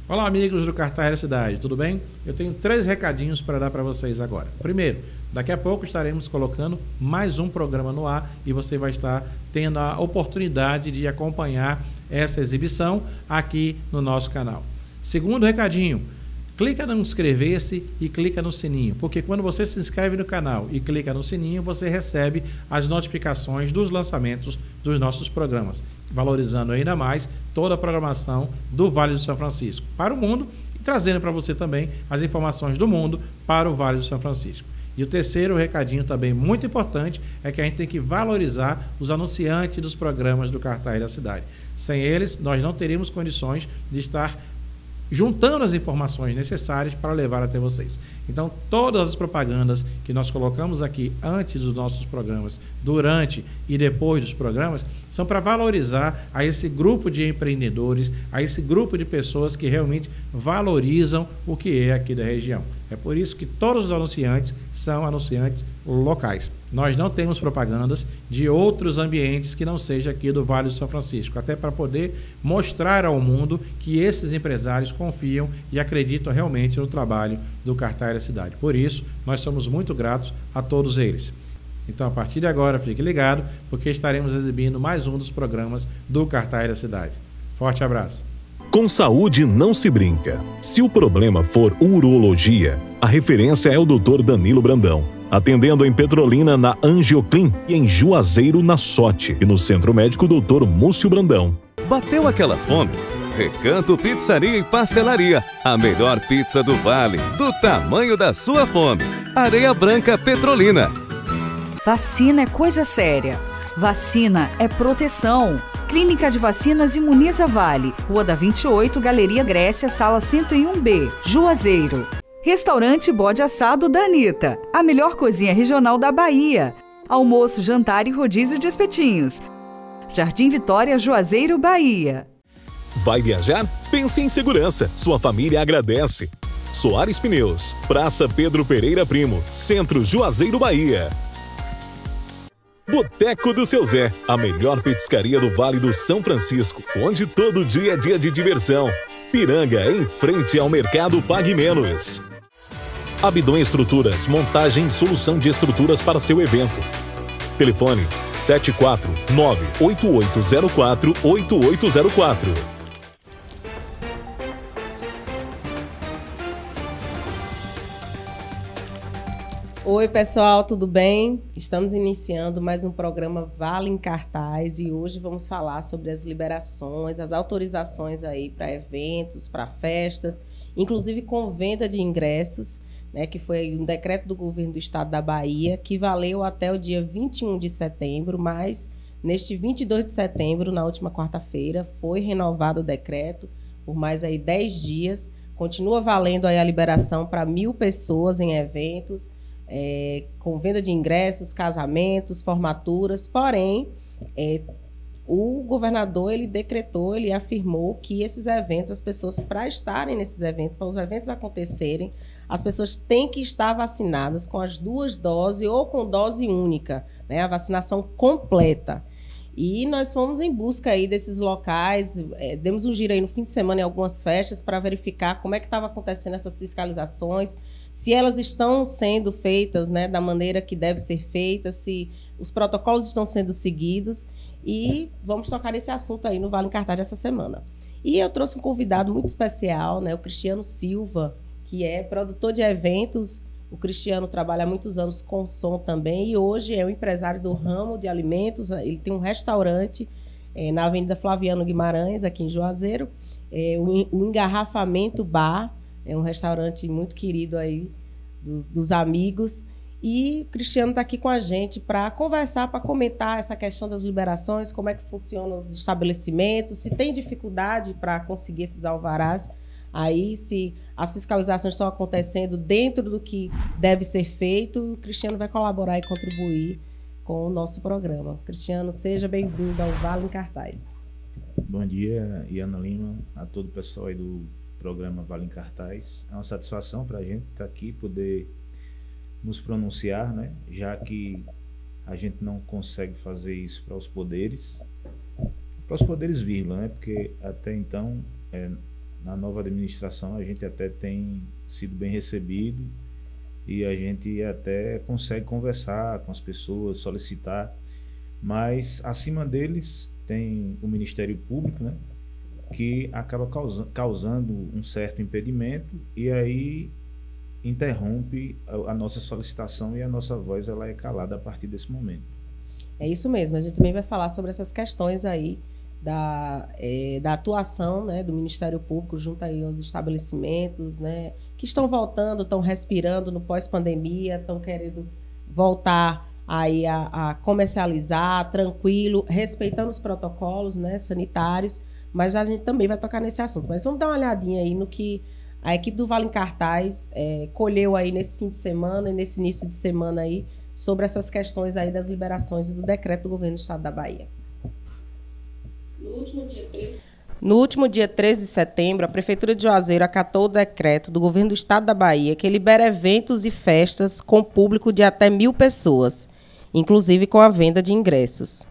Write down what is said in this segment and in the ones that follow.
Olá, amigos do Cartaz da Cidade, tudo bem? Eu tenho 3 recadinhos para dar para vocês agora. Primeiro, daqui a pouco estaremos colocando mais um programa no ar e você vai estar tendo a oportunidade de acompanhar essa exibição aqui no nosso canal. Segundo recadinho, clica no inscrever-se e clica no sininho, porque quando você se inscreve no canal e clica no sininho, você recebe as notificações dos lançamentos dos nossos programas, valorizando ainda mais toda a programação do Vale do São Francisco para o mundo e trazendo para você também as informações do mundo para o Vale do São Francisco. E o terceiro recadinho também muito importante é que a gente tem que valorizar os anunciantes dos programas do Cartaz da Cidade. Sem eles, nós não teríamos condições de estar juntando as informações necessárias para levar até vocês. Então, todas as propagandas que nós colocamos aqui antes dos nossos programas, durante e depois dos programas, são para valorizar a esse grupo de empreendedores, a esse grupo de pessoas que realmente valorizam o que é aqui da região. É por isso que todos os anunciantes são anunciantes locais. Nós não temos propagandas de outros ambientes que não seja aqui do Vale do São Francisco, até para poder mostrar ao mundo que esses empresários confiam e acreditam realmente no trabalho do Cartaz da Cidade. Por isso, nós somos muito gratos a todos eles. Então, a partir de agora, fique ligado, porque estaremos exibindo mais um dos programas do Cartaz da Cidade. Forte abraço. Com saúde não se brinca. Se o problema for urologia, a referência é o Dr. Danilo Brandão, atendendo em Petrolina na Angioclin e em Juazeiro na Sote e no Centro Médico Dr. Múcio Brandão. Bateu aquela fome? Recanto Pizzaria e Pastelaria, a melhor pizza do Vale, do tamanho da sua fome. Areia Branca Petrolina. Vacina é coisa séria. Vacina é proteção. Clínica de Vacinas Imuniza Vale, Rua da 28, Galeria Grécia, Sala 101B, Juazeiro. Restaurante Bode Assado da Anitta, a melhor cozinha regional da Bahia. Almoço, jantar e rodízio de espetinhos. Jardim Vitória, Juazeiro, Bahia. Vai viajar? Pense em segurança. Sua família agradece. Soares Pneus, Praça Pedro Pereira Primo, Centro Juazeiro, Bahia. Boteco do Seu Zé, a melhor petiscaria do Vale do São Francisco, onde todo dia é dia de diversão. Piranga, em frente ao Mercado Pague Menos. Abdon Estruturas, montagem e solução de estruturas para seu evento. Telefone 749-8804-8804. Oi pessoal, tudo bem? Estamos iniciando mais um programa Vale em Cartaz e hoje vamos falar sobre as liberações, as autorizações aí para eventos, para festas, inclusive com venda de ingressos, né, que foi um decreto do governo do estado da Bahia que valeu até o dia 21 de setembro, mas neste 22 de setembro, na última quarta-feira, foi renovado o decreto por mais aí 10 dias, continua valendo aí a liberação para 1.000 pessoas em eventos, com venda de ingressos, casamentos, formaturas, porém, o governador, ele decretou, ele afirmou que esses eventos, as pessoas, para estarem nesses eventos, para os eventos acontecerem, as pessoas têm que estar vacinadas com as 2 doses ou com dose única, né, a vacinação completa. E nós fomos em busca aí desses locais, demos um giro aí no fim de semana em algumas festas para verificar como é que estava acontecendo essas fiscalizações, se elas estão sendo feitas, né, da maneira que deve ser feita, se os protocolos estão sendo seguidos, e vamos tocar nesse assunto aí no Vale em Cartaz dessa semana. E eu trouxe um convidado muito especial, né, o Cristiano Silva, que é produtor de eventos. O Cristiano trabalha há muitos anos com som também e hoje é um empresário do ramo de alimentos. Ele tem um restaurante na Avenida Flaviano Guimarães, aqui em Juazeiro, o Engarrafamento Bar. É um restaurante muito querido aí dos amigos. E o Cristiano está aqui com a gente para conversar, para comentar essa questão das liberações, como é que funcionam os estabelecimentos, se tem dificuldade para conseguir esses alvarás, aí se as fiscalizações estão acontecendo dentro do que deve ser feito. O Cristiano vai colaborar e contribuir com o nosso programa. Cristiano, seja bem-vindo ao Vale em Cartaz. Bom dia, Iana Lima, a todo o pessoal aí do programa Vale em Cartaz. É uma satisfação para a gente estar aqui, poder nos pronunciar, né? Já que a gente não consegue fazer isso para os poderes, vírgula, né? Porque até então na nova administração a gente até tem sido bem recebido e a gente até consegue conversar com as pessoas, solicitar, mas acima deles tem o Ministério Público, né, que acaba causando um certo impedimento e aí interrompe a nossa solicitação e a nossa voz ela é calada a partir desse momento. É isso mesmo, a gente também vai falar sobre essas questões aí da atuação, né, do Ministério Público junto aí aos estabelecimentos, né, que estão voltando, estão respirando no pós-pandemia, estão querendo voltar aí a comercializar tranquilo, respeitando os protocolos, né, sanitários, mas a gente também vai tocar nesse assunto. Mas vamos dar uma olhadinha aí no que a equipe do Vale em Cartaz colheu aí nesse fim de semana e nesse início de semana aí sobre essas questões aí das liberações e do decreto do governo do estado da Bahia. No último dia 13 de setembro, a Prefeitura de Juazeiro acatou o decreto do governo do estado da Bahia que libera eventos e festas com público de até 1.000 pessoas, inclusive com a venda de ingressos.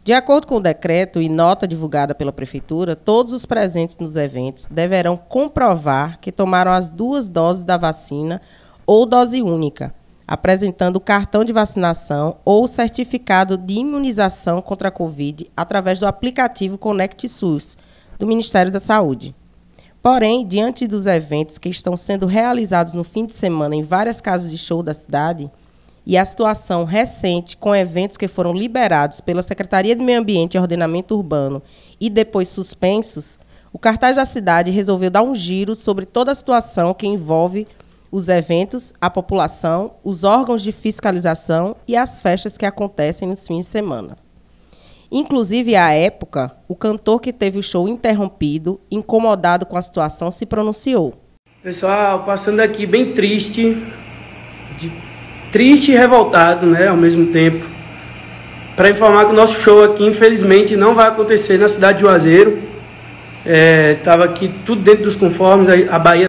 De acordo com o decreto e nota divulgada pela Prefeitura, todos os presentes nos eventos deverão comprovar que tomaram as 2 doses da vacina ou dose única, apresentando o cartão de vacinação ou certificado de imunização contra a Covid através do aplicativo Conect SUS, do Ministério da Saúde. Porém, diante dos eventos que estão sendo realizados no fim de semana em várias casas de show da cidade, e a situação recente com eventos que foram liberados pela Secretaria de Meio Ambiente e Ordenamento Urbano e depois suspensos, o cartaz da cidade resolveu dar um giro sobre toda a situação que envolve os eventos, a população, os órgãos de fiscalização e as festas que acontecem nos fins de semana. Inclusive, à época, o cantor que teve o show interrompido, incomodado com a situação, se pronunciou. Pessoal, passando aqui bem triste e revoltado, né, ao mesmo tempo, para informar que o nosso show aqui, infelizmente, não vai acontecer na cidade de Juazeiro. Estava aqui tudo dentro dos conformes, a Bahia.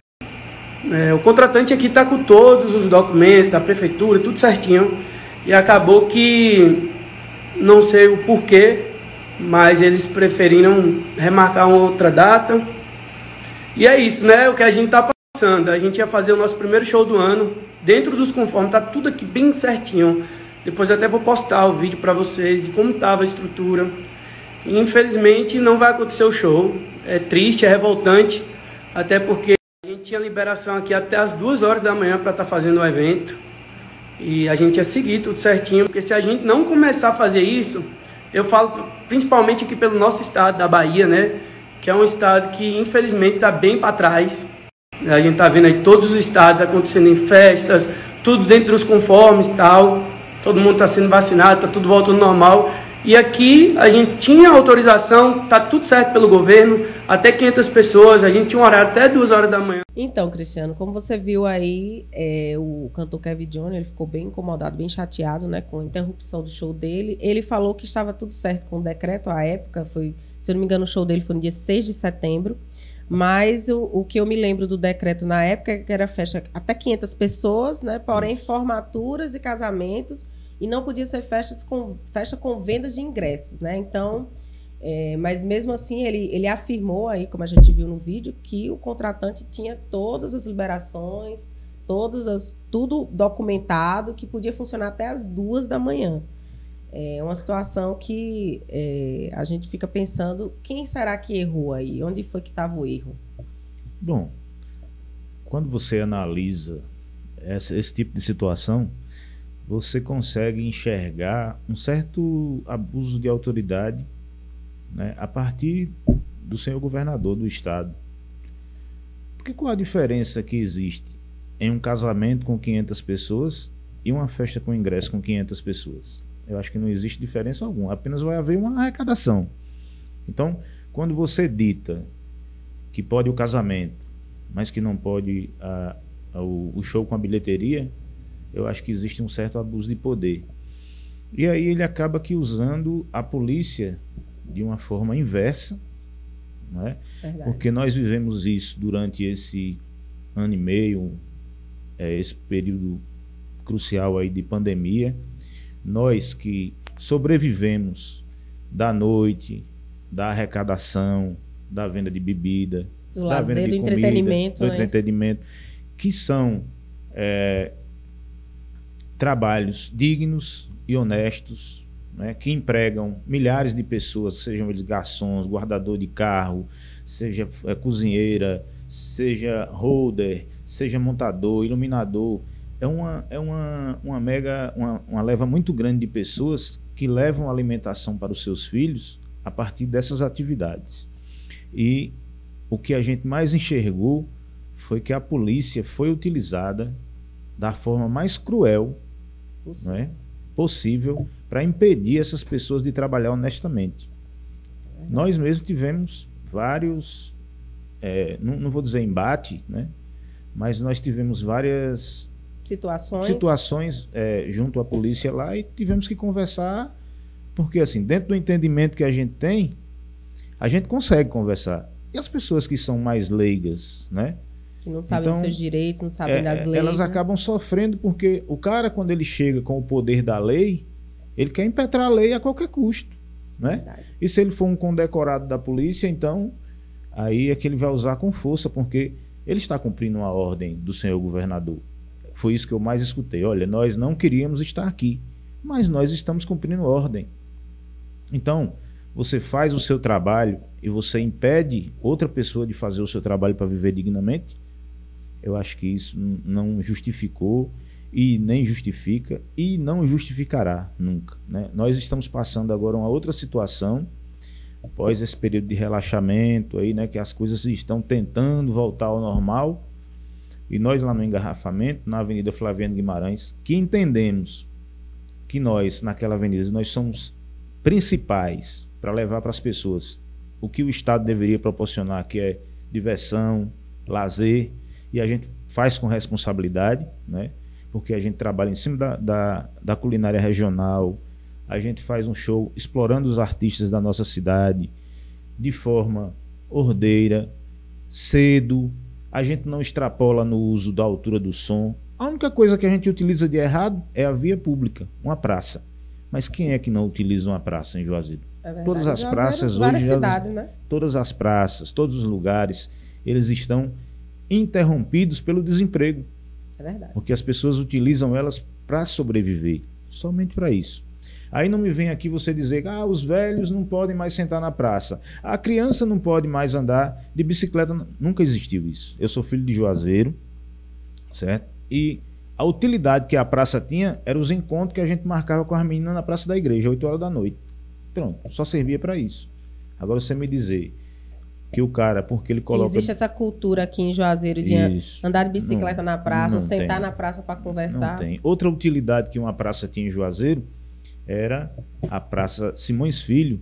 O contratante aqui está com todos os documentos da prefeitura, tudo certinho, e acabou que, não sei o porquê, mas eles preferiram remarcar uma outra data. E é isso, né, o que a gente está passando. A gente ia fazer o nosso primeiro show do ano, dentro dos conformes, tá tudo aqui bem certinho. Depois eu até vou postar o vídeo para vocês de como estava a estrutura. E, infelizmente não vai acontecer o show. É triste, é revoltante, até porque a gente tinha liberação aqui até as 2 horas da manhã para estar fazendo o evento. E a gente ia seguir tudo certinho, porque se a gente não começar a fazer isso, eu falo principalmente aqui pelo nosso estado da Bahia, né, que é um estado que infelizmente está bem para trás. A gente está vendo aí todos os estados acontecendo em festas, tudo dentro dos conformes e tal. Todo mundo está sendo vacinado, está tudo voltando normal. E aqui a gente tinha autorização, está tudo certo pelo governo, até 500 pessoas, a gente tinha um horário até 2 horas da manhã. Então, Cristiano, como você viu aí, o cantor Kevin Johnny, ele ficou bem incomodado, bem chateado, né, com a interrupção do show dele. Ele falou que estava tudo certo com o decreto, à época, se eu não me engano, o show dele foi no dia 6 de setembro. Mas o que eu me lembro do decreto na época é que era festa até 500 pessoas, né? Porém, formaturas e casamentos, e não podia ser festa com vendas de ingressos, né? Então, mas mesmo assim, ele afirmou aí, como a gente viu no vídeo, que o contratante tinha todas as liberações, tudo documentado, que podia funcionar até as 2 da manhã. É uma situação que a gente fica pensando, quem será que errou aí? Onde foi que estava o erro? Bom, quando você analisa esse tipo de situação, você consegue enxergar um certo abuso de autoridade, né, a partir do senhor governador do estado. Porque qual a diferença que existe em um casamento com 500 pessoas e uma festa com ingresso com 500 pessoas? Eu acho que não existe diferença alguma, apenas vai haver uma arrecadação. Então, quando você dita que pode o casamento, mas que não pode o show com a bilheteria, eu acho que existe um certo abuso de poder. E aí ele acaba que usando a polícia de uma forma inversa, não é? Porque nós vivemos isso durante esse ano e meio, esse período crucial aí de pandemia. Nós que sobrevivemos da noite, da arrecadação, da venda de bebida, Do lazer, do entretenimento. Do entretenimento, que são trabalhos dignos e honestos, né, que empregam milhares de pessoas, sejam eles garçons, guardador de carro, seja cozinheira, seja holder, seja montador, iluminador. É uma leva muito grande de pessoas que levam alimentação para os seus filhos a partir dessas atividades. E o que a gente mais enxergou foi que a polícia foi utilizada da forma mais cruel, né, possível para impedir essas pessoas de trabalhar honestamente. Nós mesmos tivemos vários, não vou dizer embate, né, mas nós tivemos várias situações junto à polícia lá e tivemos que conversar, porque assim, dentro do entendimento que a gente tem, a gente consegue conversar. E as pessoas que são mais leigas, né? Que não sabem dos seus direitos, não sabem das leis. Elas acabam sofrendo porque o cara, quando ele chega com o poder da lei, ele quer impetrar a lei a qualquer custo, né? Verdade. E se ele for um condecorado da polícia, então aí é que ele vai usar com força, porque ele está cumprindo uma ordem do senhor governador. Foi isso que eu mais escutei. Olha, nós não queríamos estar aqui, mas nós estamos cumprindo ordem. Então, você faz o seu trabalho e você impede outra pessoa de fazer o seu trabalho para viver dignamente, eu acho que isso não justificou e nem justifica e não justificará nunca, né? Nós estamos passando agora uma outra situação, após esse período de relaxamento, aí, né, que as coisas estão tentando voltar ao normal, e nós lá no engarrafamento, na Avenida Flaviano Guimarães, que entendemos que nós, naquela avenida, nós somos principais para levar para as pessoas o que o Estado deveria proporcionar, que é diversão, lazer, e a gente faz com responsabilidade, né? Porque a gente trabalha em cima da culinária regional, a gente faz um show explorando os artistas da nossa cidade de forma ordeira, cedo, a gente não extrapola no uso da altura do som. A única coisa que a gente utiliza de errado é a via pública, uma praça. Mas quem é que não utiliza uma praça em Juazeiro? Todas as praças hoje, cidades, né? Todas as praças, todos os lugares, eles estão interrompidos pelo desemprego. É verdade. Porque as pessoas utilizam elas para sobreviver, somente para isso. Aí não me vem aqui você dizer que os velhos não podem mais sentar na praça, a criança não pode mais andar de bicicleta. Nunca existiu isso. Eu sou filho de Juazeiro, certo? E a utilidade que a praça tinha era os encontros que a gente marcava com as meninas na Praça da Igreja, 8 horas da noite. Pronto, só servia para isso. Agora você me dizer que o cara, porque ele coloca... Existe essa cultura aqui em Juazeiro de andar de bicicleta na praça, ou sentar na praça para conversar. Não tem. Outra utilidade que uma praça tinha em Juazeiro era a Praça Simões Filho,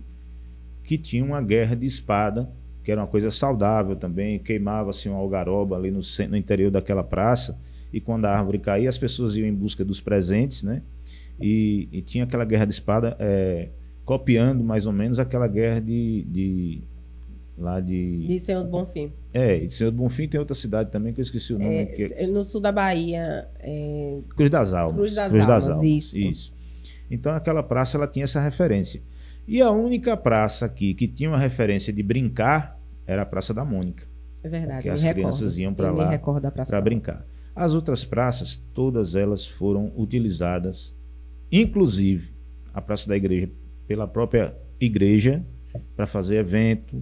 que tinha uma guerra de espada, que era uma coisa saudável também, queimava-se uma algaroba ali no interior daquela praça, e quando a árvore caía, as pessoas iam em busca dos presentes, né? E tinha aquela guerra de espada, copiando mais ou menos aquela guerra de Senhor do Bonfim. De Senhor do Bonfim tem outra cidade também que eu esqueci o nome. No sul da Bahia. Cruz das Almas. Cruz das Almas, isso. Então aquela praça ela tinha essa referência. E a única praça aqui que tinha uma referência de brincar era a Praça da Mônica. É verdade. Que as crianças iam para lá para brincar. As outras praças, todas elas foram utilizadas, inclusive a Praça da Igreja, pela própria igreja, para fazer evento,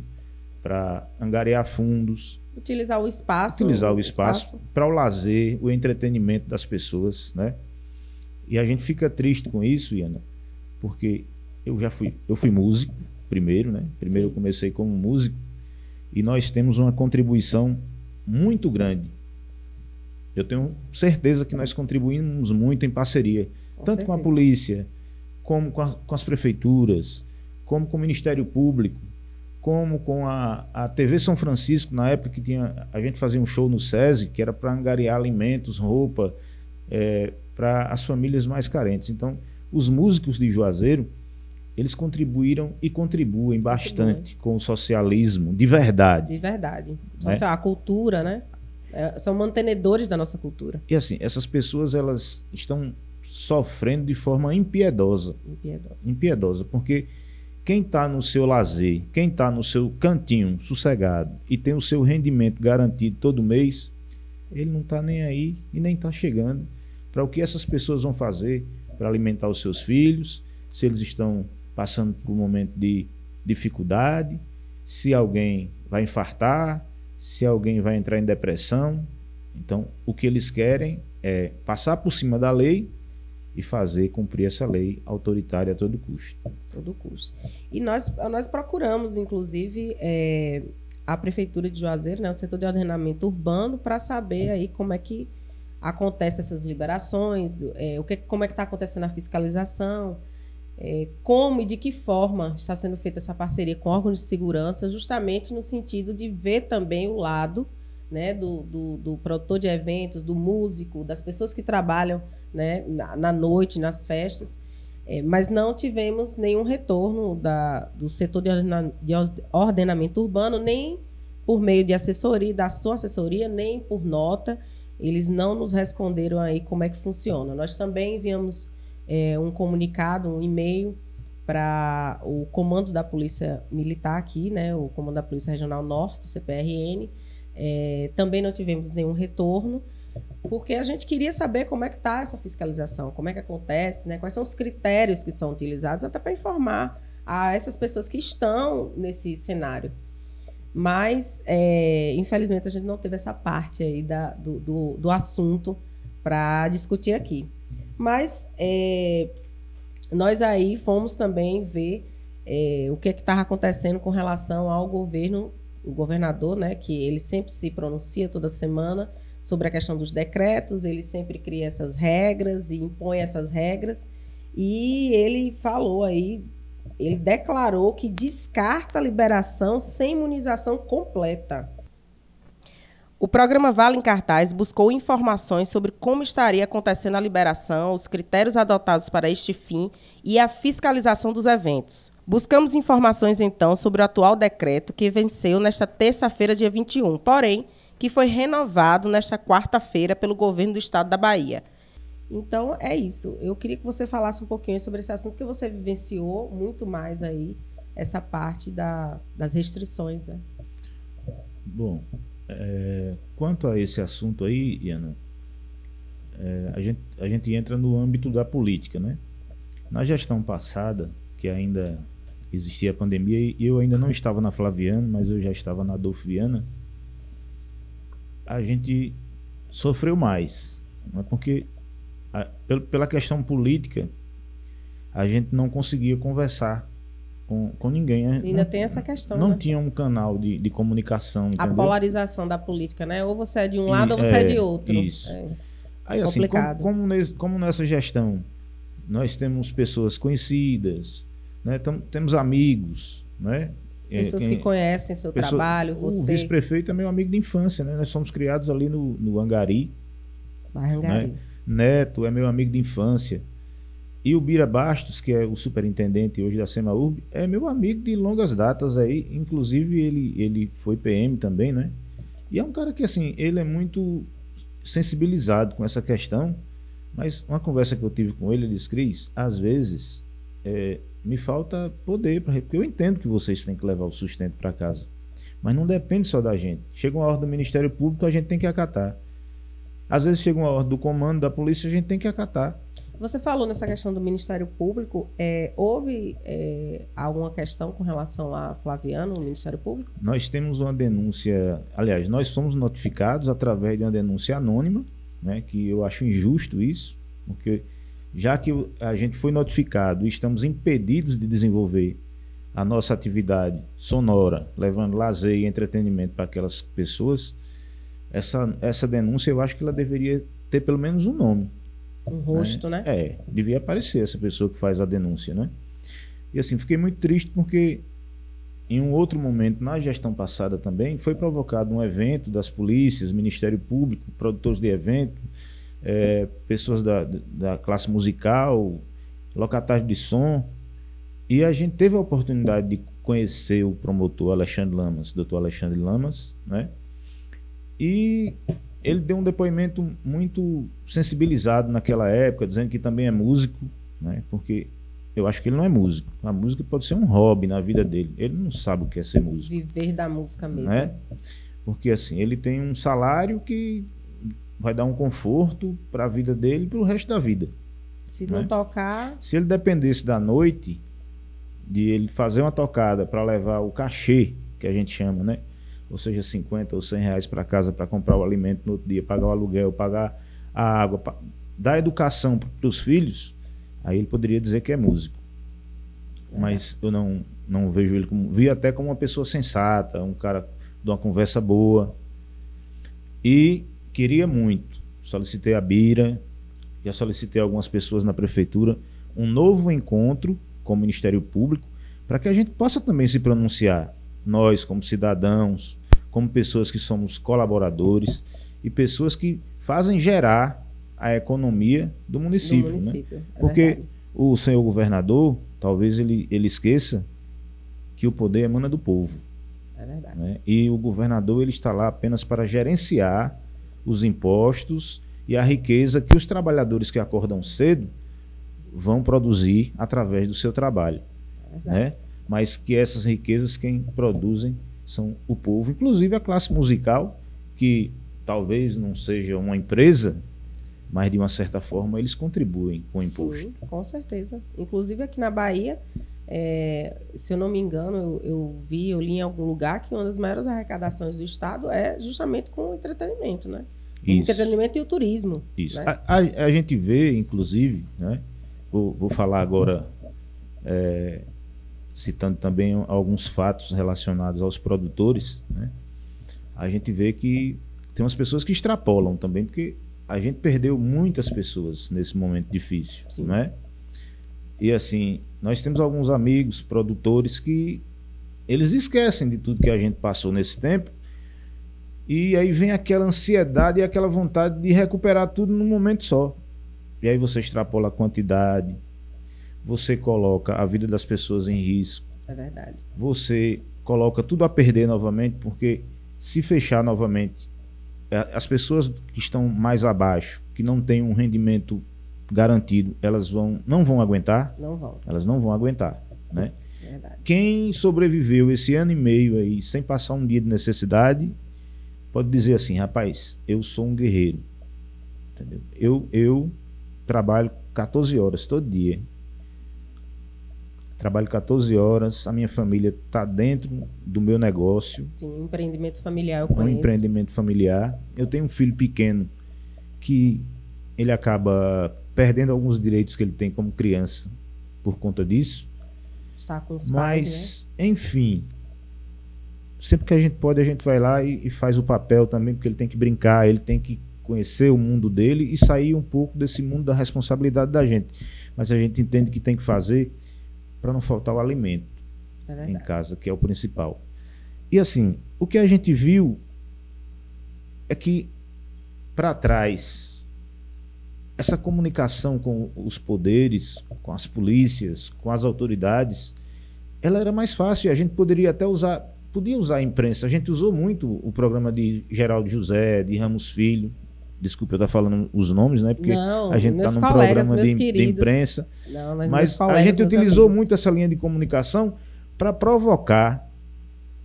para angariar fundos. Utilizar o espaço para o lazer, o entretenimento das pessoas, né? E a gente fica triste com isso, Iana, porque eu fui músico primeiro, né? Primeiro eu comecei como músico e nós temos uma contribuição muito grande. Eu tenho certeza que nós contribuímos muito em parceria, tanto com a polícia, como com as prefeituras, como com o Ministério Público, como com a TV São Francisco, na época que a gente fazia um show no SESI, que era para angariar alimentos, roupa, para as famílias mais carentes. Então, os músicos de Juazeiro, eles contribuíram e contribuem bastante com o socialismo, de verdade. De verdade. Né? A cultura, né? São mantenedores da nossa cultura. E assim, essas pessoas, elas estão sofrendo de forma impiedosa. Impiedosa, porque quem está no seu lazer, quem está no seu cantinho sossegado e tem o seu rendimento garantido todo mês, ele não está nem aí e nem está chegando para o que essas pessoas vão fazer para alimentar os seus filhos, se eles estão passando por um momento de dificuldade, se alguém vai infartar, se alguém vai entrar em depressão. Então, o que eles querem é passar por cima da lei e fazer cumprir essa lei autoritária a todo custo. Todo custo. E nós procuramos, inclusive, a Prefeitura de Juazeiro, né, o setor de ordenamento urbano, para saber aí como é que acontecem essas liberações, como é que está acontecendo a fiscalização, como e de que forma está sendo feita essa parceria com órgãos de segurança, justamente no sentido de ver também o lado, né, do produtor de eventos, do músico, das pessoas que trabalham, né, na noite, nas festas, mas não tivemos nenhum retorno do setor de ordenamento urbano, nem por meio de assessoria, da sua assessoria, nem por nota. Eles não nos responderam aí como é que funciona. Nós também enviamos um comunicado, um e-mail para o comando da Polícia Militar aqui, né, o comando da Polícia Regional Norte, CPRN. Também não tivemos nenhum retorno, porque a gente queria saber como é que está essa fiscalização, como é que acontece, né, quais são os critérios que são utilizados, até para informar a essas pessoas que estão nesse cenário. Mas, infelizmente, a gente não teve essa parte aí do assunto para discutir aqui. Mas nós aí fomos também ver o que estava acontecendo com relação ao governo, o governador, né, que ele sempre se pronuncia toda semana sobre a questão dos decretos, ele sempre cria essas regras e impõe essas regras, e ele falou aí, ele declarou que descarta a liberação sem imunização completa. O programa Vale em Cartaz buscou informações sobre como estaria acontecendo a liberação, os critérios adotados para este fim e a fiscalização dos eventos. Buscamos informações, então, sobre o atual decreto que venceu nesta terça-feira, dia 21, porém, que foi renovado nesta quarta-feira pelo governo do estado da Bahia. Então, é isso. Eu queria que você falasse um pouquinho sobre esse assunto, porque você vivenciou muito mais aí essa parte das restrições, né? Bom, quanto a esse assunto aí, Iana, a gente entra no âmbito da política, né? Na gestão passada, que ainda existia a pandemia, e eu ainda não estava na Flaviana, mas eu já estava na Adolfo Viana, a gente sofreu mais, não é? Porque pela questão política a gente não conseguia conversar com ninguém. Ainda tem essa questão, não né? Tinha um canal de comunicação, entendeu? A polarização da política, né? Ou você é de um lado ou você é de outro. Isso. Aí, assim, como nessa gestão nós temos pessoas conhecidas, né? Temos amigos, né? Pessoas que conhecem seu trabalho, você. O vice-prefeito é meu amigo de infância, né? Nós somos criados ali no Angari. Angari. Né? Neto é meu amigo de infância. E o Bira Bastos, que é o superintendente hoje da SEMAURB, é meu amigo de longas datas aí. Inclusive, ele foi PM também, né? E é um cara que, assim, ele é muito sensibilizado com essa questão. Mas uma conversa que eu tive com ele disse: Cris, às vezes me falta poder, porque eu entendo que vocês têm que levar o sustento para casa, mas não depende só da gente. Chega uma ordem do Ministério Público, a gente tem que acatar. Às vezes chega uma ordem do comando da polícia, a gente tem que acatar. Você falou nessa questão do Ministério Público, houve alguma questão com relação a Flaviano, no Ministério Público? Nós temos uma denúncia, aliás, nós somos notificados através de uma denúncia anônima, né, que eu acho injusto isso, porque já que a gente foi notificado e estamos impedidos de desenvolver a nossa atividade sonora, levando lazer e entretenimento para aquelas pessoas, essa denúncia eu acho que ela deveria ter pelo menos um nome. Um rosto, né? Devia aparecer essa pessoa que faz a denúncia, né? E assim, fiquei muito triste porque em um outro momento, na gestão passada também, foi provocado um evento das polícias, Ministério Público, produtores de evento, pessoas da classe musical, locatários de som, e a gente teve a oportunidade de conhecer o promotor Alexandre Lamas, doutor Alexandre Lamas, né? E ele deu um depoimento muito sensibilizado naquela época, dizendo que também é músico, né? Porque eu acho que ele não é músico. A música pode ser um hobby na vida dele. Ele não sabe o que é ser músico. Viver da música mesmo. Né? Porque assim, ele tem um salário que vai dar um conforto para a vida dele e para o resto da vida. Se não tocar... Se ele dependesse da noite, de ele fazer uma tocada para levar o cachê, que a gente chama, né? Ou seja, 50 ou 100 reais para casa para comprar o alimento no outro dia, pagar o aluguel, pagar a água, dar educação para os filhos, aí ele poderia dizer que é músico. Mas eu não vejo ele como... Vi até como uma pessoa sensata, um cara de uma conversa boa. E queria muito. Solicitei a Bira, já solicitei a algumas pessoas na prefeitura, um novo encontro com o Ministério Público, para que a gente possa também se pronunciar. Nós, como cidadãos, como pessoas que somos colaboradores e pessoas que fazem gerar a economia do município. Né? Porque verdade. O senhor governador, talvez ele esqueça que o poder emana do povo. É verdade. Né? E o governador ele está lá apenas para gerenciar os impostos e a riqueza que os trabalhadores que acordam cedo vão produzir através do seu trabalho. Né? Mas que essas riquezas quem produzem são o povo, inclusive a classe musical, que talvez não seja uma empresa, mas de uma certa forma eles contribuem com o imposto. Sim, com certeza. Inclusive aqui na Bahia, se eu não me engano, eu li em algum lugar que uma das maiores arrecadações do Estado é justamente com o entretenimento, né? O entretenimento e o turismo. Isso. Né? A gente vê, inclusive, né? Vou falar agora, citando também alguns fatos relacionados aos produtores, né? A gente vê que tem umas pessoas que extrapolam também, porque a gente perdeu muitas pessoas nesse momento difícil, né? E assim, nós temos alguns amigos, produtores, que eles esquecem de tudo que a gente passou nesse tempo, e aí vem aquela ansiedade e aquela vontade de recuperar tudo num momento só. E aí você extrapola a quantidade, você coloca a vida das pessoas em risco. É verdade. Você coloca tudo a perder novamente, porque se fechar novamente, as pessoas que estão mais abaixo, que não têm um rendimento garantido, elas não vão aguentar? Não vão. Elas não vão aguentar, né? Verdade. Quem sobreviveu esse ano e meio aí, sem passar um dia de necessidade, pode dizer assim, rapaz, eu sou um guerreiro. Entendeu? Eu trabalho 14 horas todo dia. Trabalho 14 horas, a minha família está dentro do meu negócio. Sim, um empreendimento familiar eu conheço. Um empreendimento familiar. Eu tenho um filho pequeno que ele acaba perdendo alguns direitos que ele tem como criança por conta disso. Está com os pais, pais, né? Enfim, sempre que a gente pode, a gente vai lá e faz o papel também, porque ele tem que brincar, ele tem que conhecer o mundo dele e sair um pouco desse mundo da responsabilidade da gente. Mas a gente entende que tem que fazer para não faltar o alimento em casa, que é o principal. E assim, o que a gente viu é que para trás, essa comunicação com os poderes, com as polícias, com as autoridades, ela era mais fácil. A gente podia usar a imprensa. A gente usou muito o programa de Geraldo José, de Ramos Filho. Desculpa eu estar falando os nomes, né? Porque não, a gente está num programa de imprensa. Não, mas a gente utilizou muito essa linha de comunicação para provocar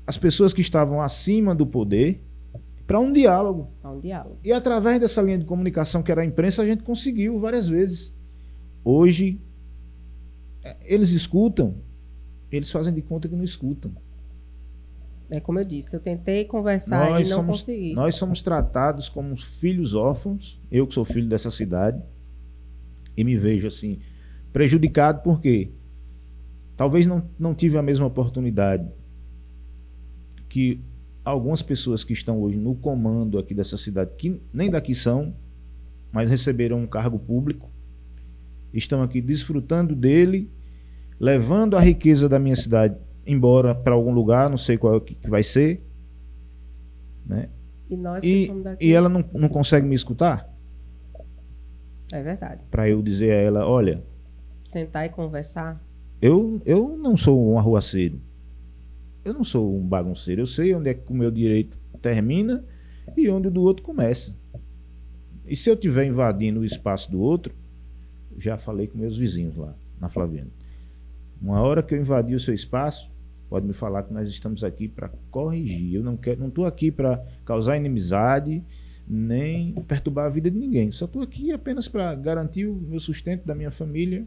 as pessoas que estavam acima do poder para um diálogo. E através dessa linha de comunicação que era a imprensa, a gente conseguiu várias vezes. Hoje, eles escutam, eles fazem de conta que não escutam. É como eu disse, eu tentei conversar e não consegui. Nós somos tratados como filhos órfãos, eu que sou filho dessa cidade, e me vejo assim, prejudicado porque talvez não tive a mesma oportunidade que algumas pessoas que estão hoje no comando aqui dessa cidade, que nem daqui são, mas receberam um cargo público, estão aqui desfrutando dele, levando a riqueza da minha cidade embora para algum lugar, não sei qual que vai ser, né? E nós que somos daqui. E ela não consegue me escutar? É verdade. Para eu dizer a ela, olha... Sentar e conversar? Eu não sou um arruaceiro. Eu não sou um bagunceiro. Eu sei onde é que o meu direito termina e onde o do outro começa. E se eu estiver invadindo o espaço do outro, já falei com meus vizinhos lá, na Flaviana. Uma hora que eu invadir o seu espaço, pode me falar que nós estamos aqui para corrigir. Eu não estou aqui para causar inimizade, nem perturbar a vida de ninguém. Só estou aqui apenas para garantir o meu sustento da minha família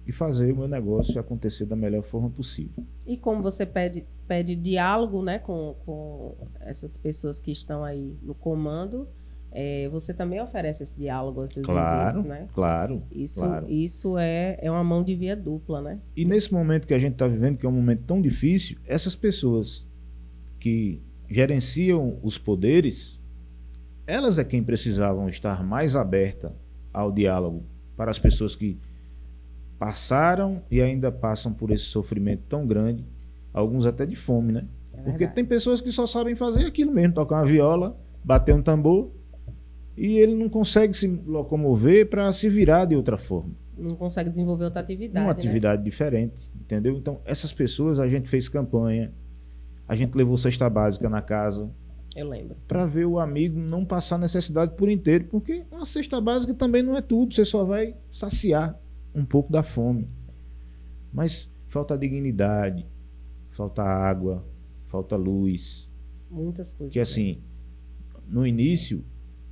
e fazer o meu negócio acontecer da melhor forma possível. E como você pede diálogo, né, com essas pessoas que estão aí no comando, você também oferece esse diálogo aos seus vizinhos, né? Claro. Isso é uma mão de via dupla, né? E nesse momento que a gente está vivendo, que é um momento tão difícil, essas pessoas que gerenciam os poderes, elas é quem precisavam estar mais abertas ao diálogo para as pessoas que passaram e ainda passam por esse sofrimento tão grande, alguns até de fome, né? Porque tem pessoas que só sabem fazer aquilo mesmo, tocar uma viola, bater um tambor, e ele não consegue se locomover para se virar de outra forma. Não consegue desenvolver outra atividade, uma atividade diferente, entendeu? Então, essas pessoas, a gente fez campanha, a gente levou cesta básica na casa. Eu lembro. Para ver o amigo não passar necessidade por inteiro, porque uma cesta básica também não é tudo, você só vai saciar um pouco da fome. Mas falta dignidade, falta água, falta luz. Muitas coisas. Que assim, no início,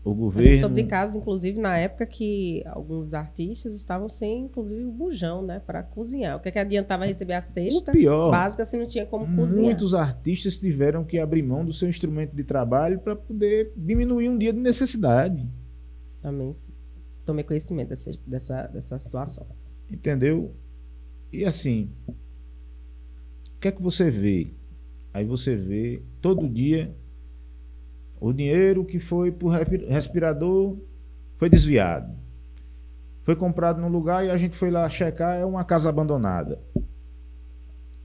o A governo... gente soube de casos, inclusive, na época que alguns artistas estavam sem, inclusive, o bujão, né, para cozinhar. O que adiantava receber a cesta básica se não tinha como cozinhar? Muitos artistas tiveram que abrir mão do seu instrumento de trabalho para poder diminuir um dia de necessidade. Também tomei conhecimento dessa situação. Entendeu? E assim, o que é que você vê? Aí você vê todo dia o dinheiro que foi por respirador foi desviado. Foi comprado num lugar e a gente foi lá checar, é uma casa abandonada.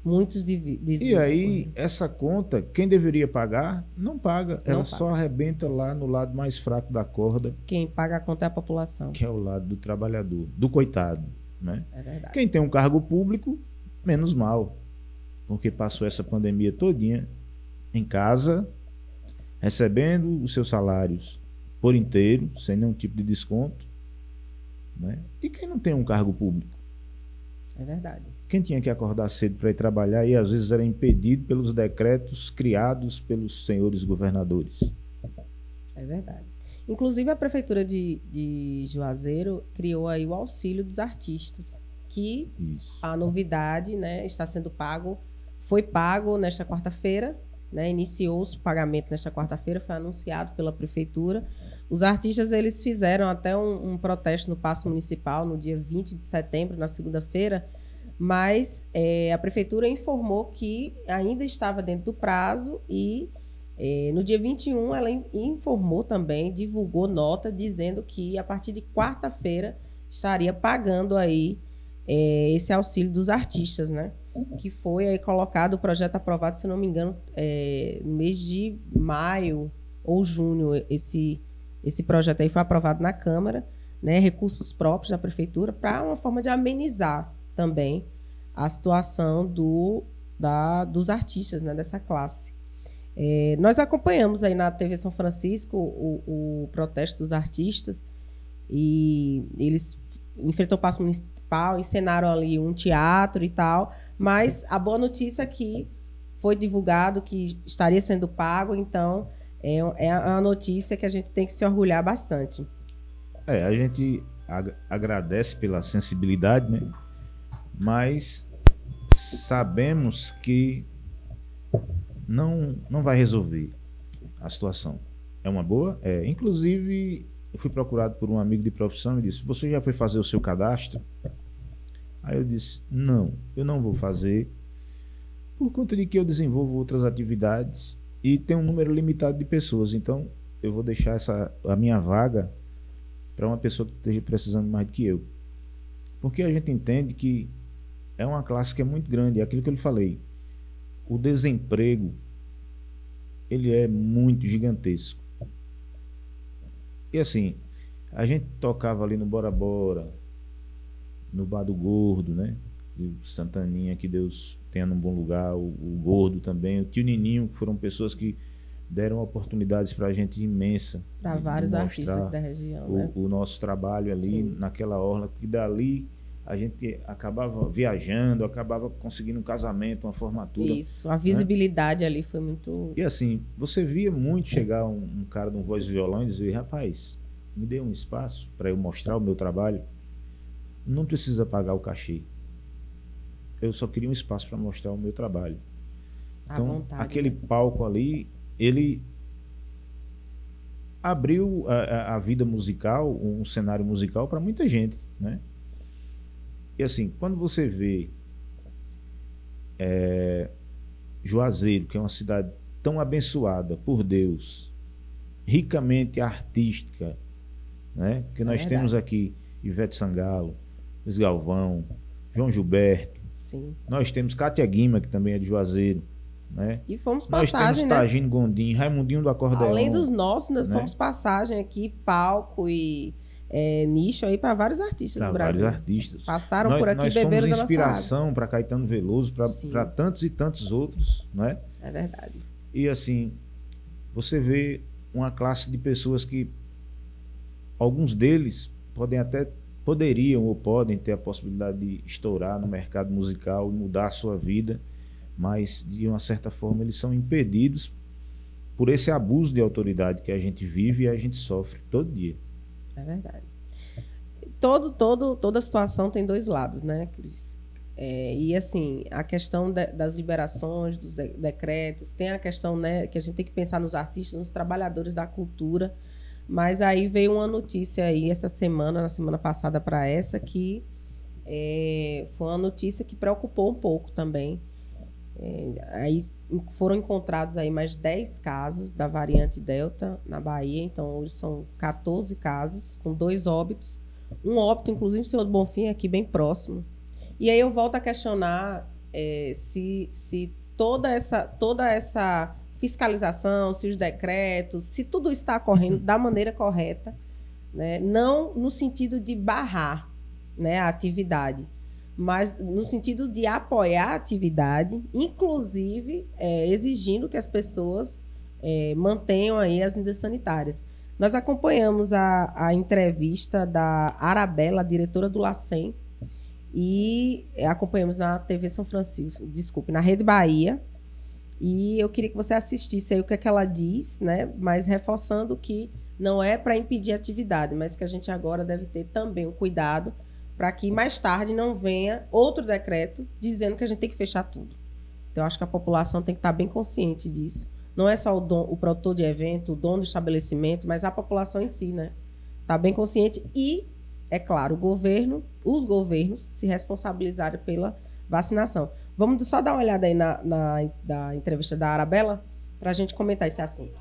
Muitos desvios. E aí, essa conta, quem deveria pagar, não paga. Ela só arrebenta lá no lado mais fraco da corda. Quem paga a conta é a população. Que é o lado do trabalhador, do coitado, né? É verdade. Quem tem um cargo público, menos mal. Porque passou essa pandemia todinha em casa, recebendo os seus salários por inteiro, sem nenhum tipo de desconto, né? E quem não tem um cargo público? É verdade. Quem tinha que acordar cedo para ir trabalhar e às vezes era impedido pelos decretos criados pelos senhores governadores. É verdade. Inclusive a prefeitura de Juazeiro criou aí o auxílio dos artistas, que a novidade, né, está sendo pago, foi pago nesta quarta-feira, né, iniciou-se o pagamento nesta quarta-feira, foi anunciado pela prefeitura. Os artistas, eles fizeram até um protesto no Paço Municipal no dia 20 de setembro, na segunda-feira, mas a prefeitura informou que ainda estava dentro do prazo e no dia 21 ela informou também, divulgou nota dizendo que a partir de quarta-feira estaria pagando aí esse auxílio dos artistas, né? Que foi aí colocado, o projeto aprovado, se não me engano, no mês de maio ou junho. Esse projeto aí foi aprovado na Câmara, né? Recursos próprios da prefeitura, para uma forma de amenizar também a situação dos artistas, né? Dessa classe. Nós acompanhamos aí na TV São Francisco o protesto dos artistas e eles enfrentou o Paço Municipal, encenaram ali um teatro e tal, mas a boa notícia é que foi divulgado que estaria sendo pago, então é a notícia que a gente tem que se orgulhar bastante. A gente agradece pela sensibilidade, né? Mas sabemos que não vai resolver a situação. É uma boa? Inclusive, eu fui procurado por um amigo de profissão e disse: você já foi fazer o seu cadastro? Aí eu disse: não, eu não vou fazer, por conta de que eu desenvolvo outras atividades e tem um número limitado de pessoas. Então, eu vou deixar a minha vaga para uma pessoa que esteja precisando mais do que eu. Porque a gente entende que é uma classe que é muito grande, é aquilo que eu lhe falei. O desemprego, ele é muito gigantesco. E assim, a gente tocava ali no Bora Bora, no Bar do Gordo, né? E Santaninha, que Deus tenha num bom lugar, o Gordo também, o Tio Nininho, que foram pessoas que deram oportunidades para a gente imensa. Para vários artistas da região, né? O nosso trabalho ali, sim, naquela orla, que dali a gente acabava viajando, acabava conseguindo um casamento, uma formatura. Isso, a visibilidade, né, ali foi muito... E assim, você via muito chegar um cara de um voz e violão e dizer, rapaz, me dê um espaço para eu mostrar o meu trabalho, não precisa pagar o cachê. Eu só queria um espaço para mostrar o meu trabalho. Então, vontade, aquele, né, palco ali, ele abriu a vida musical, um cenário musical para muita gente, né? E assim, quando você vê Juazeiro, que é uma cidade tão abençoada por Deus, ricamente artística, né? Que nós temos aqui Ivete Sangalo, Luiz Galvão, João Gilberto. Sim. Nós temos Cátia Guima, que também é de Juazeiro, né? E fomos nós passagem, temos Tagino, né? Gondim, Raimundinho do Acordeão. Além dos nossos, nós, né, fomos passagem aqui, palco e nicho aí para vários artistas do Brasil. Vários artistas. Passaram por aqui, nós beberam somos da inspiração para Caetano Veloso, para tantos e tantos outros, né? É verdade. E assim, você vê uma classe de pessoas que alguns deles poderiam ou podem ter a possibilidade de estourar no mercado musical e mudar a sua vida, mas de uma certa forma eles são impedidos por esse abuso de autoridade que a gente vive e a gente sofre todo dia. É verdade. Toda situação tem dois lados, né, Cris? E assim, a questão das liberações, dos decretos, tem a questão, né, que a gente tem que pensar nos artistas, nos trabalhadores da cultura, mas aí veio uma notícia aí essa semana, na semana passada para essa, que foi uma notícia que preocupou um pouco também. Aí foram encontrados aí mais 10 casos da variante Delta na Bahia, então hoje são 14 casos, com 2 óbitos. Um óbito, inclusive, o senhor do Bonfim, aqui bem próximo. E aí eu volto a questionar se toda essa fiscalização, se os decretos, se tudo está correndo da maneira correta, né? Não no sentido de barrar, né, a atividade, mas no sentido de apoiar a atividade, inclusive exigindo que as pessoas mantenham aí as medidas sanitárias. Nós acompanhamos a entrevista da Arabella, diretora do LACEN, e acompanhamos na TV São Francisco, desculpe, na Rede Bahia, e eu queria que você assistisse aí o que é que ela diz, né? Mas reforçando que não é para impedir a atividade, mas que a gente agora deve ter também um cuidado para que mais tarde não venha outro decreto dizendo que a gente tem que fechar tudo. Então, eu acho que a população tem que estar bem consciente disso. Não é só o produtor de evento, o dono do estabelecimento, mas a população em si, né? Está bem consciente e, é claro, os governos se responsabilizarem pela vacinação. Vamos só dar uma olhada aí na entrevista da Arabella para a gente comentar esse assunto.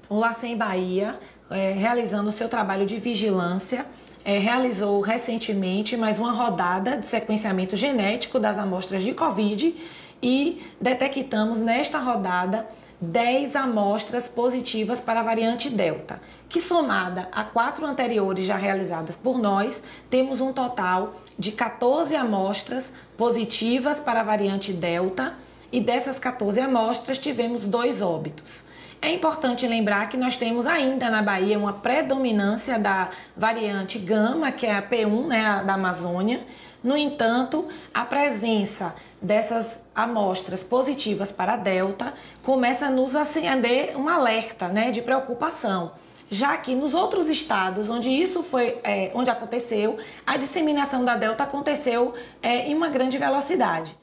O LACEN Bahia, realizando o seu trabalho de vigilância, realizou recentemente mais uma rodada de sequenciamento genético das amostras de Covid e detectamos nesta rodada 10 amostras positivas para a variante Delta, que somada a 4 anteriores já realizadas por nós, temos um total de 14 amostras positivas para a variante Delta e dessas 14 amostras tivemos 2 óbitos. É importante lembrar que nós temos ainda na Bahia uma predominância da variante Gama, que é a P1, né, a da Amazônia. No entanto, a presença dessas amostras positivas para a Delta começa a nos acender um alerta, né, de preocupação, já que nos outros estados onde isso foi, onde aconteceu, a disseminação da Delta aconteceu em uma grande velocidade.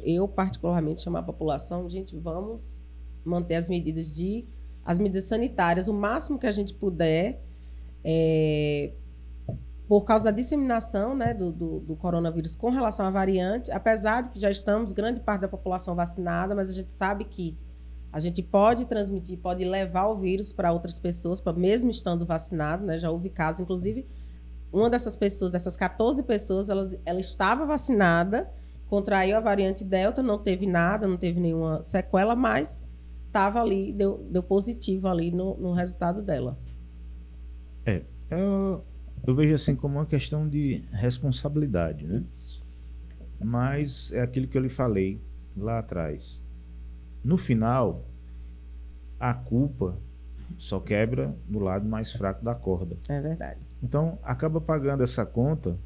Eu, particularmente, chamo a população, gente, vamos manter as medidas sanitárias o máximo que a gente puder, por causa da disseminação, né, do coronavírus com relação à variante, apesar de que já estamos grande parte da população vacinada, mas a gente sabe que a gente pode transmitir, pode levar o vírus para outras pessoas, mesmo estando vacinado, né? Já houve casos, inclusive, uma dessas pessoas, dessas 14 pessoas, ela estava vacinada, contraiu a variante Delta, não teve nada, não teve nenhuma sequela, mas estava ali, deu positivo ali no resultado dela. Eu vejo assim como uma questão de responsabilidade, né? Isso. Mas é aquilo que eu lhe falei lá atrás. No final, a culpa só quebra do lado mais fraco da corda. É verdade. Então, acaba pagando essa conta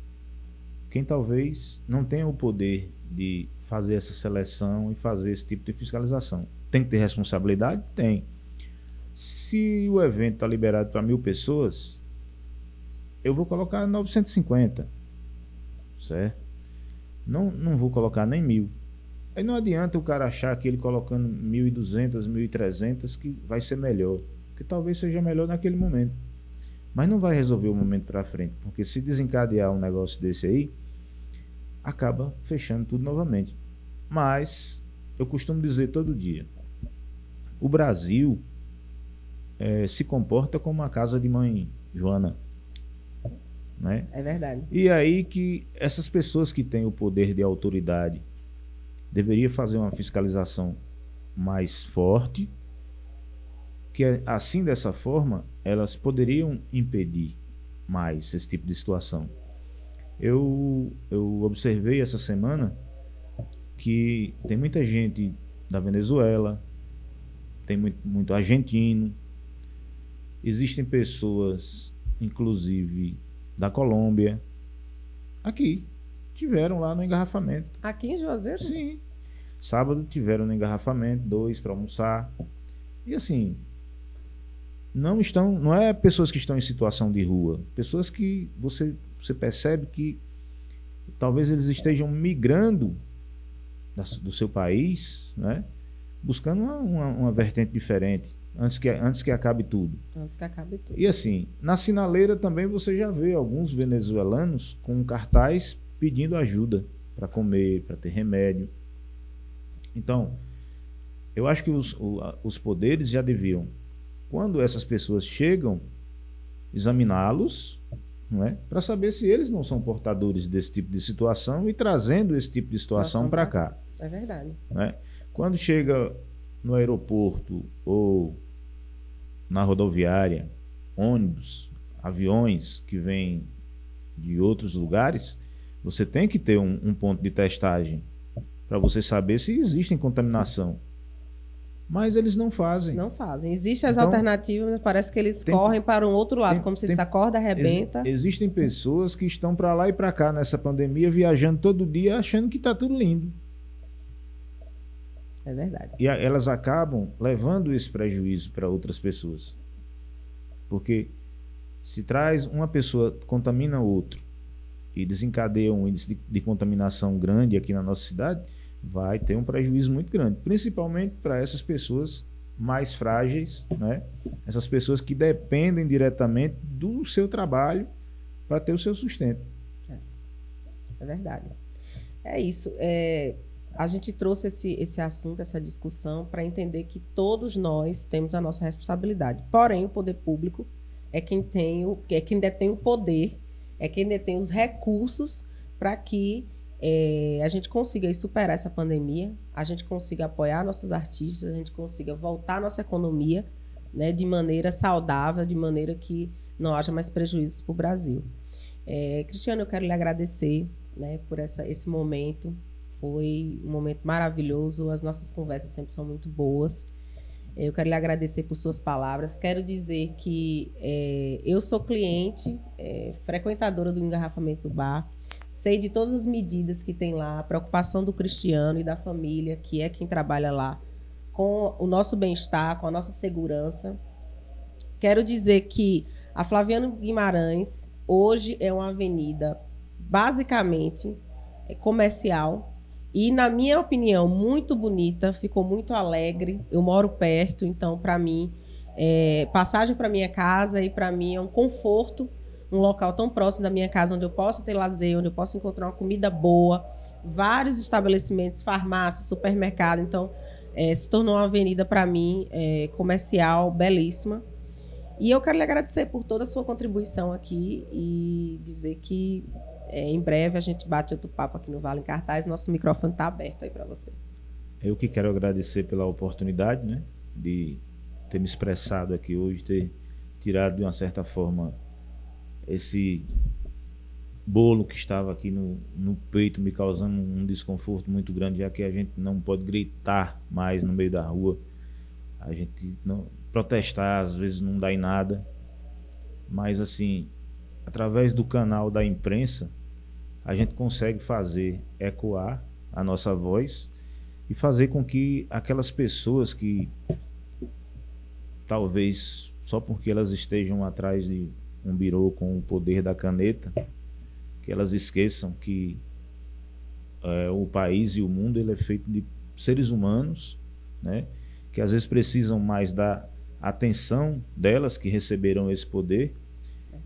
quem talvez não tenha o poder de fazer essa seleção e fazer esse tipo de fiscalização. Tem que ter responsabilidade? Tem. Se o evento está liberado para 1.000 pessoas, eu vou colocar 950, certo? Não vou colocar nem 1.000. Aí não adianta o cara achar que ele colocando 1.200, 1.300 que vai ser melhor, que talvez seja melhor naquele momento, mas não vai resolver o momento para frente, porque se desencadear um negócio desse aí, acaba fechando tudo novamente. Mas eu costumo dizer todo dia, o Brasil se comporta como uma casa de mãe Joana, né? É verdade. E aí que essas pessoas que têm o poder de autoridade deveria fazer uma fiscalização mais forte, que assim, dessa forma, elas poderiam impedir mais esse tipo de situação. Eu observei essa semana que tem muita gente da Venezuela, tem muito argentino, existem pessoas, inclusive, da Colômbia, aqui, tiveram lá no engarrafamento. Aqui em Juazeiro? Sim. Sábado tiveram no engarrafamento, 2 para almoçar. E assim, não é pessoas que estão em situação de rua, pessoas que você percebe que talvez eles estejam migrando do seu país, né? Buscando uma vertente diferente, antes que acabe tudo. Antes que acabe tudo. E assim, na sinaleira também você já vê alguns venezuelanos com cartaz pedindo ajuda para comer, para ter remédio. Então, eu acho que os poderes já deviam, quando essas pessoas chegam, examiná-los, não é? Para saber se eles não são portadores desse tipo de situação e trazendo esse tipo de situação para cá. É verdade. Não é? Quando chega no aeroporto ou na rodoviária, ônibus, aviões que vêm de outros lugares, você tem que ter um ponto de testagem para você saber se existe contaminação. Mas eles não fazem. Não fazem. Existem as alternativas, mas parece que eles correm para um outro lado, como se desacorda, arrebenta. Existem pessoas que estão para lá e para cá nessa pandemia, viajando todo dia, achando que está tudo lindo. É verdade. E elas acabam levando esse prejuízo para outras pessoas. Porque se traz uma pessoa, contamina outro, e desencadeia um índice de contaminação grande aqui na nossa cidade, vai ter um prejuízo muito grande, principalmente para essas pessoas mais frágeis, né? Essas pessoas que dependem diretamente do seu trabalho para ter o seu sustento. É verdade. É isso. A gente trouxe esse assunto, essa discussão, para entender que todos nós temos a nossa responsabilidade. Porém, o poder público é quem detém o poder, é quem detém os recursos para que a gente consiga superar essa pandemia, a gente consiga apoiar nossos artistas, a gente consiga voltar a nossa economia, né, de maneira saudável, de maneira que não haja mais prejuízos para o Brasil. Cristiano, eu quero lhe agradecer, né, por esse momento. Foi um momento maravilhoso, as nossas conversas sempre são muito boas. Eu quero lhe agradecer por suas palavras. Quero dizer que eu sou cliente, frequentadora do engarrafamento do bar, sei de todas as medidas que tem lá, a preocupação do Cristiano e da família, que é quem trabalha lá, com o nosso bem-estar, com a nossa segurança. Quero dizer que a Flaviano Guimarães hoje é uma avenida basicamente comercial e, na minha opinião, muito bonita, ficou muito alegre. Eu moro perto, então, para mim, passagem para minha casa e para mim é um conforto, um local tão próximo da minha casa, onde eu possa ter lazer, onde eu possa encontrar uma comida boa, vários estabelecimentos, farmácias, supermercado. Então, se tornou uma avenida, para mim, comercial, belíssima. E eu quero lhe agradecer por toda a sua contribuição aqui e dizer que em breve a gente bate outro papo aqui no Vale em Cartaz. Nosso microfone está aberto aí para você. Eu que quero agradecer pela oportunidade, né, de ter me expressado aqui hoje, ter tirado de uma certa forma esse bolo que estava aqui no peito, me causando um desconforto muito grande, já que a gente não pode gritar mais no meio da rua. A gente não protestar, às vezes não dá em nada. Mas assim, através do canal da imprensa, a gente consegue fazer ecoar a nossa voz e fazer com que aquelas pessoas que talvez só porque elas estejam atrás de um birô com o poder da caneta, que elas esqueçam que o país e o mundo ele é feito de seres humanos, né? Que às vezes precisam mais da atenção delas que receberam esse poder.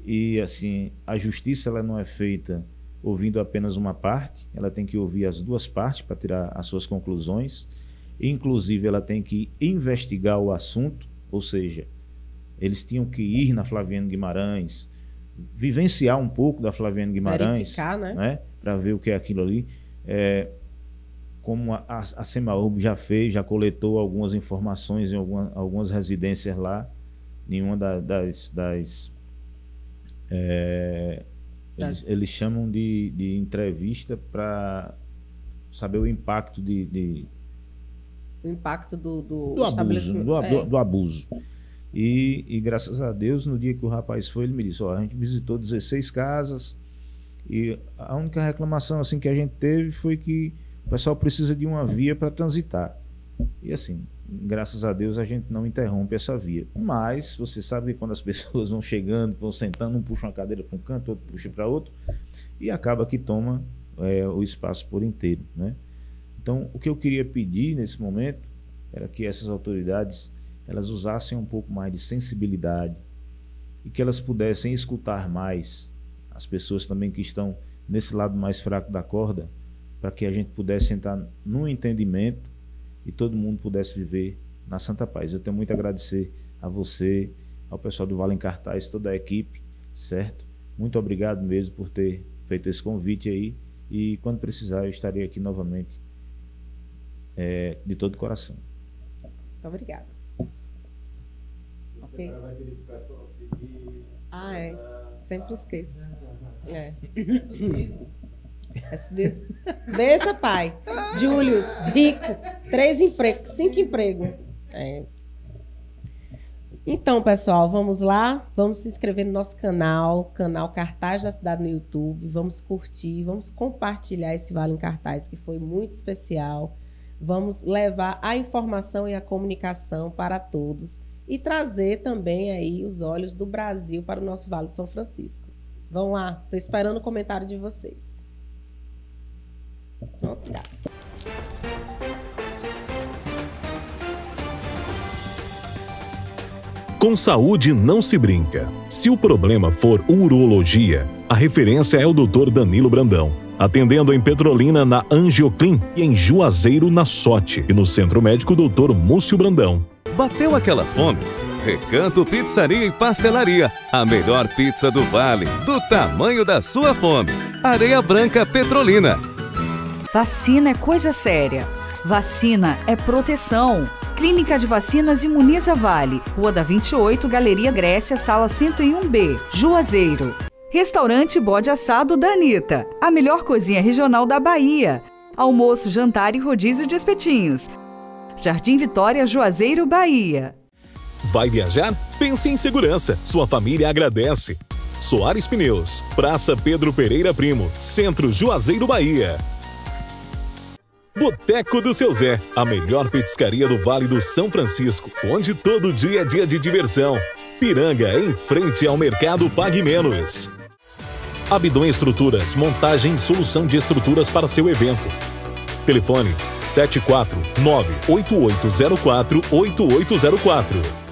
E assim, a justiça ela não é feita ouvindo apenas uma parte, ela tem que ouvir as duas partes para tirar as suas conclusões. Inclusive ela tem que investigar o assunto, ou seja, eles tinham que ir na Flaviano Guimarães, vivenciar um pouco da Flaviano Guimarães, né? Para ver o que é aquilo ali. Como a Semaurb já fez, já coletou algumas informações em algumas residências lá, nenhuma eles chamam de entrevista para saber o impacto o impacto do abuso. E graças a Deus, no dia que o rapaz foi, ele me disse, a gente visitou 16 casas e a única reclamação assim, que a gente teve foi que o pessoal precisa de uma via para transitar. E assim, graças a Deus a gente não interrompe essa via. Mas você sabe que quando as pessoas vão chegando, vão sentando, um puxa uma cadeira para um canto, outro puxa para outro, e acaba que toma o espaço por inteiro, né? Então, o que eu queria pedir nesse momento era que essas autoridades elas usassem um pouco mais de sensibilidade e que elas pudessem escutar mais as pessoas também que estão nesse lado mais fraco da corda, para que a gente pudesse entrar num entendimento e todo mundo pudesse viver na santa paz. Eu tenho muito a agradecer a você, ao pessoal do Vale em Cartaz, toda a equipe, certo? Muito obrigado mesmo por ter feito esse convite aí, e quando precisar eu estarei aqui novamente, de todo o coração. Muito obrigada. Okay. Vai pedir pro pessoal seguir. Sempre esqueço. Bença, pai. Július, rico, 3 empregos, 5 empregos. Então, pessoal, vamos lá. Vamos se inscrever no nosso canal Cartaz da Cidade no YouTube. Vamos curtir, vamos compartilhar esse Vale em Cartaz, que foi muito especial. Vamos levar a informação e a comunicação para todos e trazer também aí os olhos do Brasil para o nosso Vale de São Francisco. Vão lá, estou esperando o comentário de vocês. Obrigada. Com saúde não se brinca. Se o problema for urologia, a referência é o Dr. Danilo Brandão, atendendo em Petrolina na Angioclin e em Juazeiro na Sote e no Centro Médico Dr. Múcio Brandão. Bateu aquela fome? Recanto Pizzaria e Pastelaria, a melhor pizza do Vale, do tamanho da sua fome. Areia Branca Petrolina. Vacina é coisa séria. Vacina é proteção. Clínica de Vacinas Imuniza Vale, Rua da 28, Galeria Grécia, Sala 101B, Juazeiro. Restaurante Bode Assado da Anitta, a melhor cozinha regional da Bahia. Almoço, jantar e rodízio de espetinhos. Jardim Vitória, Juazeiro, Bahia. Vai viajar? Pense em segurança. Sua família agradece. Soares Pneus, Praça Pedro Pereira Primo, Centro, Juazeiro, Bahia. Boteco do Seu Zé, a melhor petiscaria do Vale do São Francisco, onde todo dia é dia de diversão. Piranga, em frente ao Mercado Pague Menos. Abdon Estruturas, montagem e solução de estruturas para seu evento. Telefone 749-8804-8804.